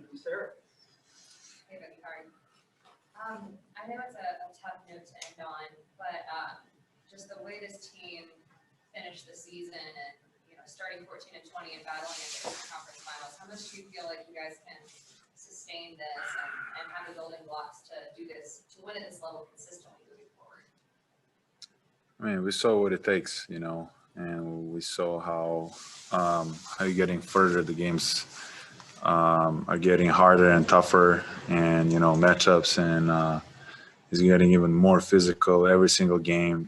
question from Sarah. Hey, Becky, how are you? I know it's a tough note to end on, but just the way this team finished the season and, starting 14-20 and battling into the conference finals, how much do you feel like you guys can sustain this and have the building blocks to do this, to win at this level consistently moving forward? I mean, we saw what it takes, and we saw how you're getting further. The games are getting harder and tougher, and matchups, and is getting even more physical every single game,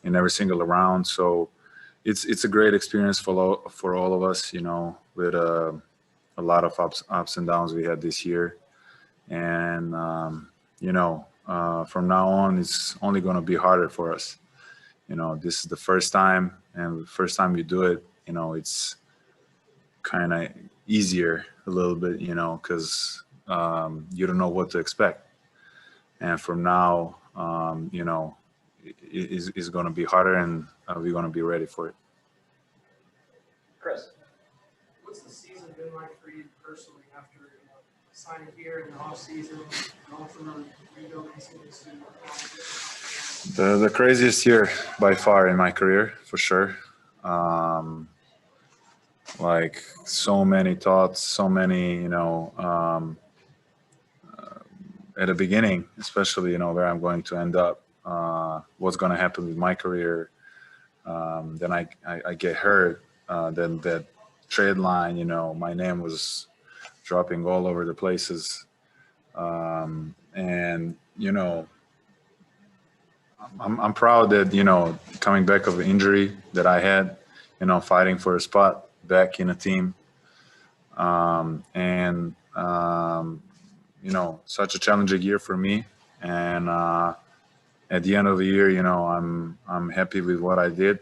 in every single round. So it's a great experience for all of us, with a lot of ups and downs we had this year, and from now on, it's only going to be harder for us. This is the first time, and the first time you do it, it's kind of easier a little bit, because you don't know what to expect. And from now, it's going to be harder, and we're going to be ready for it. Chris, what's the season been like for you personally after signing here in the off season, going from a rebuilding season to The craziest year by far in my career, for sure. Like so many thoughts, so many, at the beginning, especially, where I'm going to end up, what's going to happen with my career. Then I get hurt. Then that trade line, my name was dropping all over the places. And, I'm proud that, coming back of the injury that I had, fighting for a spot back in a team. Such a challenging year for me. And at the end of the year, I'm happy with what I did.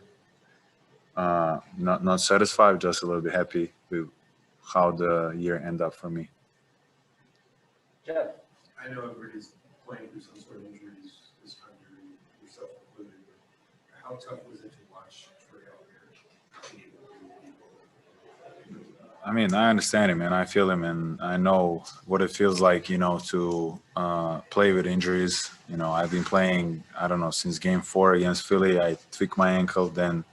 Not satisfied, just a little bit happy with how the year ended up for me. Jeff. I know everybody's playing through some sort of injuries this time, yourself included. How tough was it to watch Trey out there? I mean, I understand him, and I feel him, and I know what it feels like, to play with injuries. I've been playing, I don't know, since game 4 against Philly. I twist my ankle, then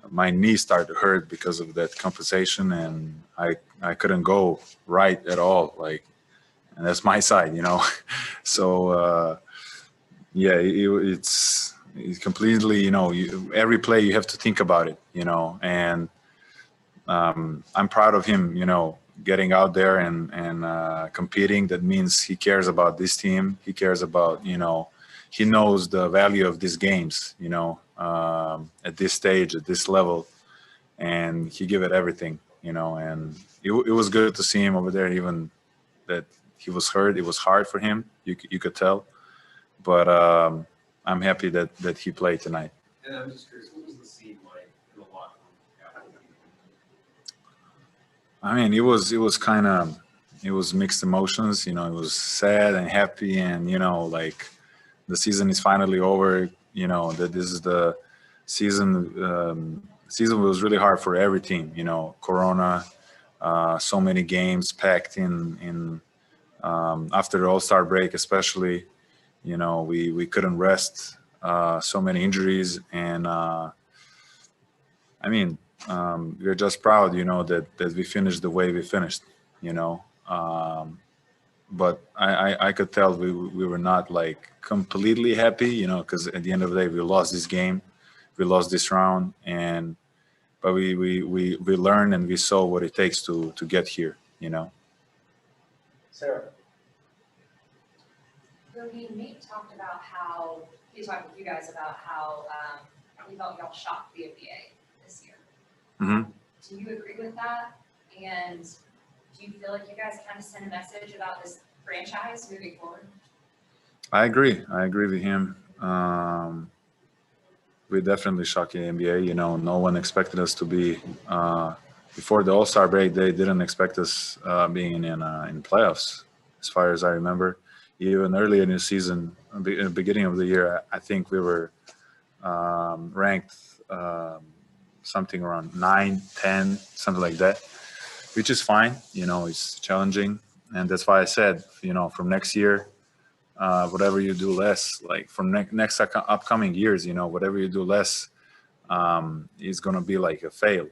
my knee started to hurt because of that compensation, and I couldn't go right at all. And that's my side, So it's completely, every play you have to think about it, And I'm proud of him, getting out there and competing. That means he cares about this team. He cares about, he knows the value of these games, at this stage, at this level, and he gave it everything, and it was good to see him over there, even that he was hurt. It was hard for him. You could tell, but I'm happy that he played tonight. And I'm just curious, what was the scene like in the locker room after the game? I mean, it was mixed emotions, it was sad and happy, and, the season is finally over, that this is the season. Season was really hard for every team, Corona, so many games packed in after the All-Star break, especially, we couldn't rest, so many injuries, and we're just proud, that we finished the way we finished, but I could tell we were not completely happy, because at the end of the day we lost this game, we lost this round, but we learned and we saw what it takes to get here, Sarah. Nate talked about how, he was talking with you guys about how he felt y'all shocked the NBA this year. Mm-hmm. Do you agree with that? And do you feel like you guys kind of send a message about this franchise moving forward? I agree with him. We definitely shocked the NBA. No one expected us to be before the All-Star break. They didn't expect us being in playoffs, as far as I remember. Even earlier in the season, in the beginning of the year, I think we were ranked something around 9, 10, something like that, which is fine. It's challenging. And that's why I said, from next year, whatever you do less, like from next upcoming years, whatever you do less is going to be like a fail,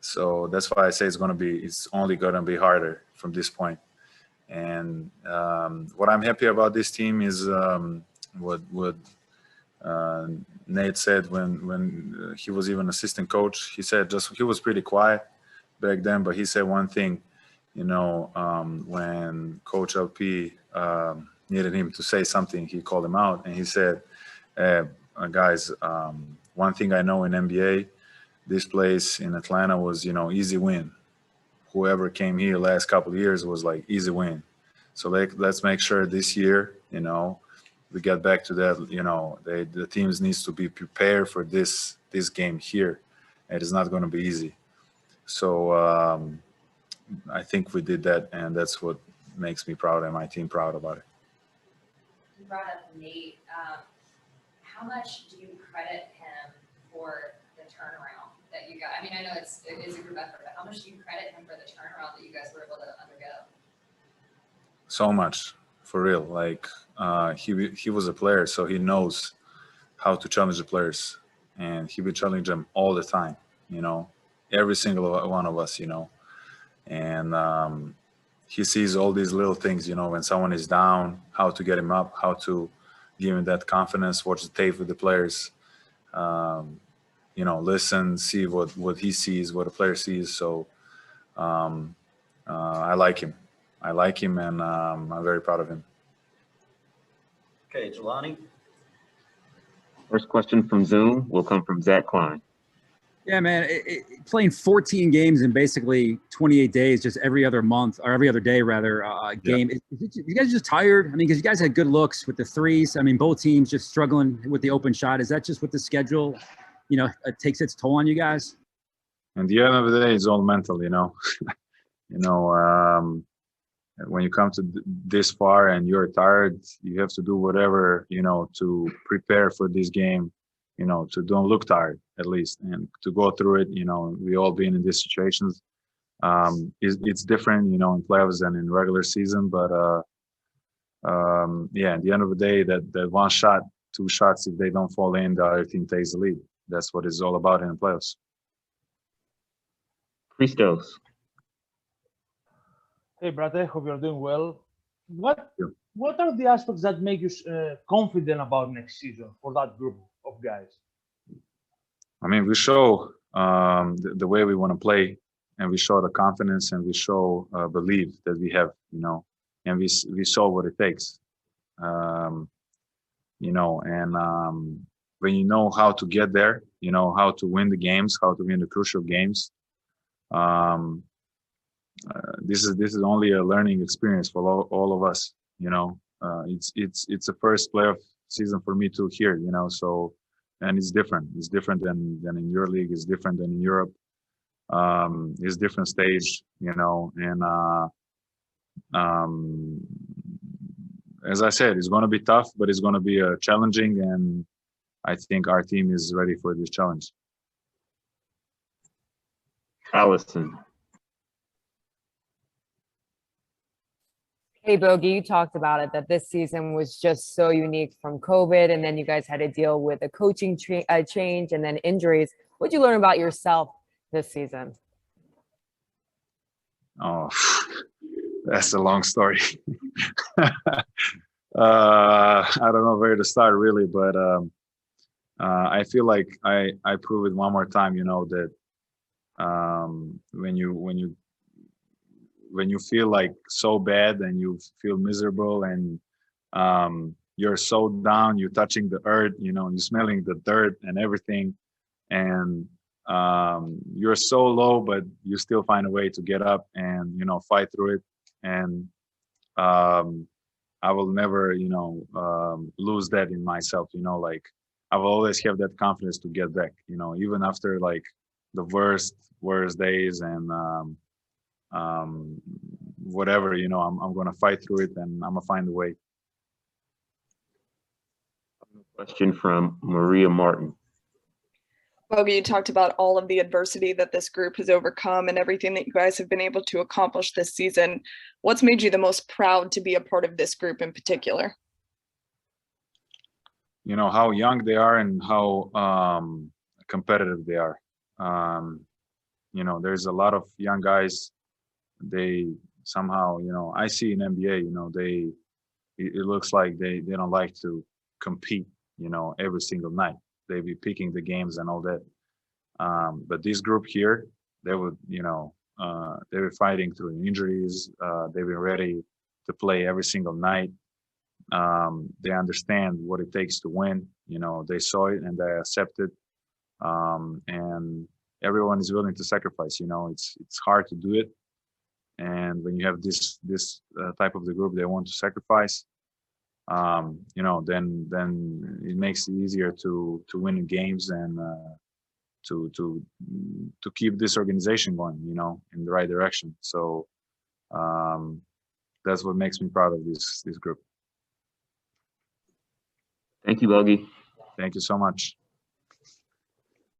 so that's why I say it's only going to be harder from this point. And what I'm happy about this team is what Nate said when he was even assistant coach. He said he was pretty quiet back then, but he said one thing, when Coach LP needed him to say something, he called him out and he said, guys, one thing I know in NBA, this place in Atlanta was, easy win. Whoever came here last couple of years was like easy win. So let's make sure this year, we get back to that. The teams needs to be prepared for this game here. It is not going to be easy. So I think we did that, and that's what makes me proud and my team proud about it. You brought up Nate. How much do you credit him for the turnaround that you got? I mean, I know it is a group effort, but how much do you credit him for the turnaround that you guys were able to undergo? So much, for real. Like he was a player, so he knows how to challenge the players, and he would challenge them all the time. Every single one of us. And he sees all these little things. When someone is down, how to get him up, how to give him that confidence. Watch the tape with the players. Listen, see what he sees, what the player sees. So I like him. And I'm very proud of him. Okay, Jelani. First question from Zoom will come from Zach Klein. Yeah, man, playing 14 games in basically 28 days, just every other month or every other day, rather, game. Yeah. You guys just tired? I mean, because you guys had good looks with the threes. I mean, both teams just struggling with the open shot. Is that just what the schedule, it takes its toll on you guys? And the end of the day, it's all mental, when you come to this far and you're tired, you have to do whatever, to prepare for this game, to don't look tired at least, and to go through it. We all been in these situations. It's different, in playoffs than in regular season, but at the end of the day, that one shot, two shots, if they don't fall in, the other team takes the lead. That's what it's all about in the playoffs. Christos. Hey, brother, hope you're doing well. What are the aspects that make you confident about next season for that group of guys? I mean, we show the way we want to play, and we show the confidence, and we show belief that we have, and we show what it takes, and when you know how to get there, how to win the games, how to win the crucial games. This is only a learning experience for all of us. It's a first playoff season for me too here. So, and it's different. It's different than in your league. It's different than in Europe. It's different stage. As I said, it's going to be tough, but it's going to be challenging, and I think our team is ready for this challenge. Allison. Hey, Bogey, you talked about it, that this season was just so unique from COVID, and then you guys had to deal with a coaching change and then injuries. What did you learn about yourself this season? Oh, that's a long story. I don't know where to start, really, but I feel like I prove it one more time, that when you feel like so bad and you feel miserable and you're so down, you're touching the earth, you're smelling the dirt and everything, and you're so low, but you still find a way to get up and fight through it. And I will never lose that in myself. Like I will always have that confidence to get back, even after like the worst days and whatever, I'm going to fight through it, and I'm going to find a way. Question from Maria Martin. Bogey, you talked about all of the adversity that this group has overcome and everything that you guys have been able to accomplish this season. What's made you the most proud to be a part of this group in particular? You know, how young they are and how competitive they are. You know, there's a lot of young guys, they somehow, you know, I see in NBA, you know, it looks like they don't like to compete, you know, every single night. They be picking the games and all that. But this group here, they would, you know, they were fighting through injuries. They were ready to play every single night. They understand what it takes to win. You know, they saw it and they accepted. And everyone is willing to sacrifice. You know, it's hard to do it. And when you have this type of the group, they want to sacrifice. You know, then it makes it easier to win games and to keep this organization going, you know, in the right direction. So that's what makes me proud of this group. Thank you, Bogey. Thank you so much.